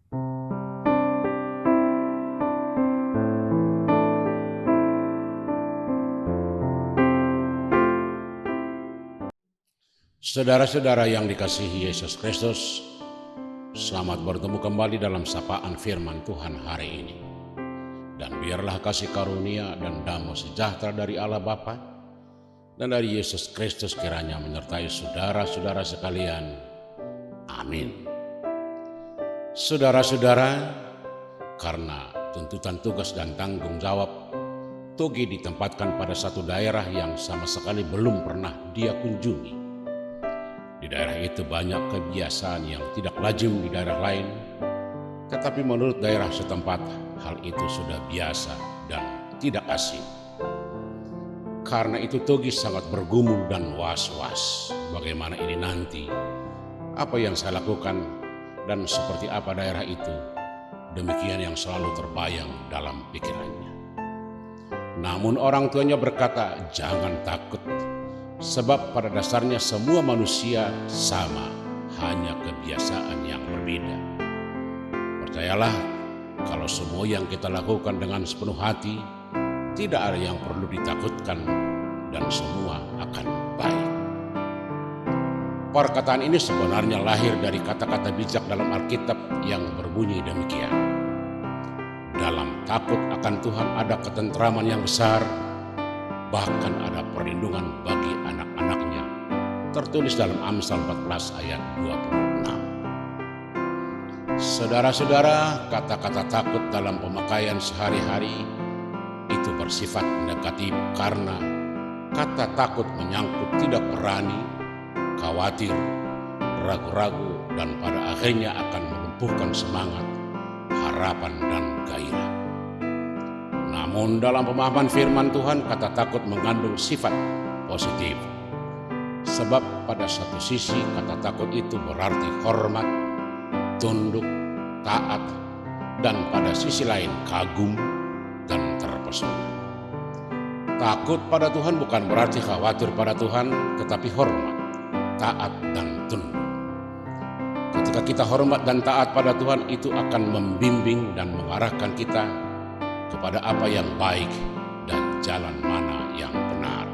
Saudara-saudara yang dikasihi Yesus Kristus, selamat bertemu kembali dalam sapaan firman Tuhan hari ini. Dan biarlah kasih karunia dan damai sejahtera dari Allah Bapa dan dari Yesus Kristus kiranya menyertai saudara-saudara sekalian. Amin. Saudara-saudara, karena tuntutan tugas dan tanggung jawab, Togi ditempatkan pada satu daerah yang sama sekali belum pernah dia kunjungi. Di daerah itu banyak kebiasaan yang tidak lazim di daerah lain, tetapi menurut daerah setempat hal itu sudah biasa dan tidak asing. Karena itu Togi sangat bergumul dan was-was bagaimana ini nanti, apa yang saya lakukan dan seperti apa daerah itu. Demikian yang selalu terbayang dalam pikirannya. Namun orang tuanya berkata, jangan takut. Sebab pada dasarnya semua manusia sama, hanya kebiasaan yang berbeda. Percayalah, kalau semua yang kita lakukan dengan sepenuh hati, tidak ada yang perlu ditakutkan dan semua akan baik. Perkataan ini sebenarnya lahir dari kata-kata bijak dalam Alkitab yang berbunyi demikian. Dalam takut akan Tuhan ada ketentraman yang besar, bahkan ada perlindungan bagi anak-anaknya. Tertulis dalam Amsal 14 ayat 26. Saudara-saudara, kata-kata takut dalam pemakaian sehari-hari itu bersifat negatif karena kata takut menyangkut tidak berani, khawatir, ragu-ragu, dan pada akhirnya akan melumpuhkan semangat, harapan, dan gairah. Namun dalam pemahaman firman Tuhan, kata takut mengandung sifat positif. Sebab pada satu sisi kata takut itu berarti hormat, tunduk, taat, dan pada sisi lain kagum dan terpesona. Takut pada Tuhan bukan berarti khawatir pada Tuhan, tetapi hormat, taat, dan tunduk. Ketika kita hormat dan taat pada Tuhan, itu akan membimbing dan mengarahkan kita kepada apa yang baik dan jalan mana yang benar.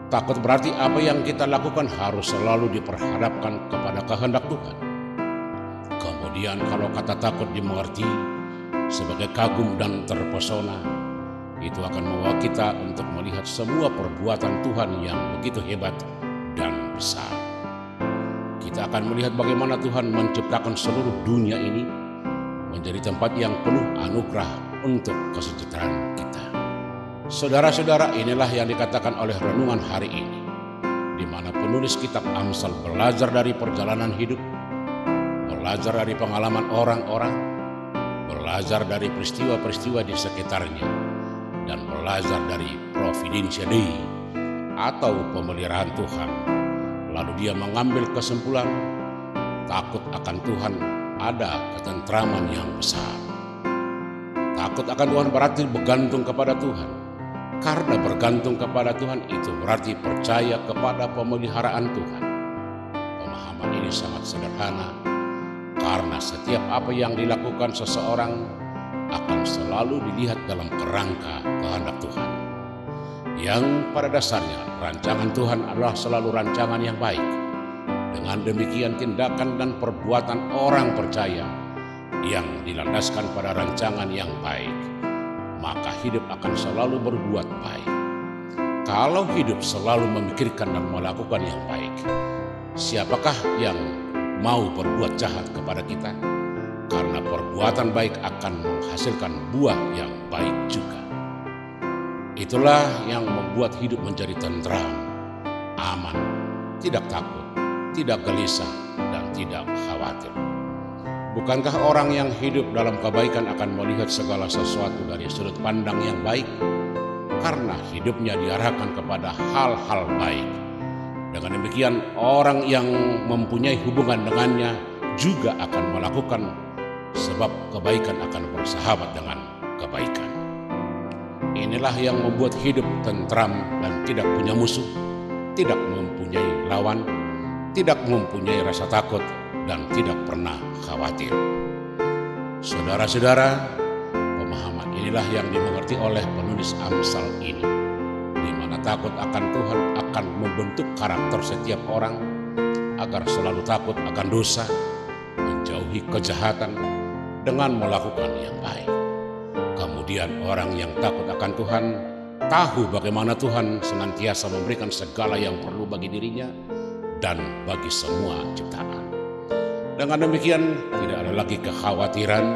Takut berarti apa yang kita lakukan harus selalu diperhadapkan kepada kehendak Tuhan. Kemudian kalau kata takut dimengerti sebagai kagum dan terpesona, itu akan membawa kita untuk melihat semua perbuatan Tuhan yang begitu hebat dan besar. Kita akan melihat bagaimana Tuhan menciptakan seluruh dunia ini menjadi tempat yang penuh anugerah untuk kesejahteraan kita. Saudara-saudara, inilah yang dikatakan oleh renungan hari ini, di mana penulis kitab Amsal belajar dari perjalanan hidup, belajar dari pengalaman orang-orang, belajar dari peristiwa-peristiwa di sekitarnya, dan belajar dari providentia Dei atau pemeliharaan Tuhan. Lalu dia mengambil kesimpulan, takut akan Tuhan ada ketentraman yang besar. Takut akan Tuhan berarti bergantung kepada Tuhan. Karena bergantung kepada Tuhan itu berarti percaya kepada pemeliharaan Tuhan. Pemahaman ini sangat sederhana, karena setiap apa yang dilakukan seseorang akan selalu dilihat dalam kerangka kehendak Tuhan. Yang pada dasarnya rancangan Tuhan adalah selalu rancangan yang baik. Dengan demikian tindakan dan perbuatan orang percaya yang dilandaskan pada rancangan yang baik, maka hidup akan selalu berbuat baik. Kalau hidup selalu memikirkan dan melakukan yang baik, siapakah yang mau berbuat jahat kepada kita? Karena perbuatan baik akan menghasilkan buah yang baik juga. Itulah yang membuat hidup menjadi tentram, aman, tidak takut, tidak gelisah, dan tidak khawatir. Bukankah orang yang hidup dalam kebaikan akan melihat segala sesuatu dari sudut pandang yang baik? Karena hidupnya diarahkan kepada hal-hal baik. Dengan demikian, orang yang mempunyai hubungan dengannya juga akan melakukan, sebab kebaikan akan bersahabat dengan kebaikan. Inilah yang membuat hidup tentram dan tidak punya musuh, tidak mempunyai lawan, tidak mempunyai rasa takut, dan tidak pernah khawatir. Saudara-saudara, pemahaman inilah yang dimengerti oleh penulis Amsal ini, di mana takut akan Tuhan akan membentuk karakter setiap orang agar selalu takut akan dosa, menjauhi kejahatan dengan melakukan yang baik. Kemudian orang yang takut akan Tuhan tahu bagaimana Tuhan senantiasa memberikan segala yang perlu bagi dirinya dan bagi semua ciptaan. Dengan demikian tidak ada lagi kekhawatiran,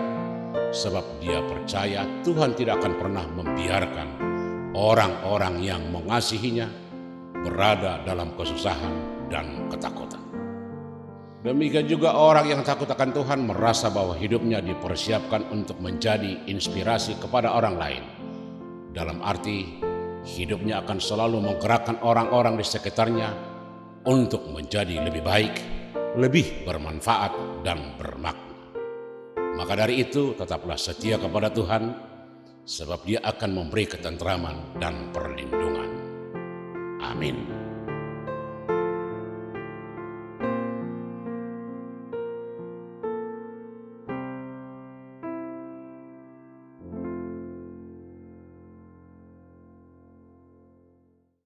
sebab dia percaya Tuhan tidak akan pernah membiarkan orang-orang yang mengasihinya berada dalam kesusahan dan ketakutan. Demikian juga orang yang takut akan Tuhan merasa bahwa hidupnya dipersiapkan untuk menjadi inspirasi kepada orang lain. Dalam arti hidupnya akan selalu menggerakkan orang-orang di sekitarnya untuk menjadi lebih baik, lebih bermanfaat dan bermakna. Maka dari itu tetaplah setia kepada Tuhan, sebab Dia akan memberi ketentraman dan perlindungan. Amin.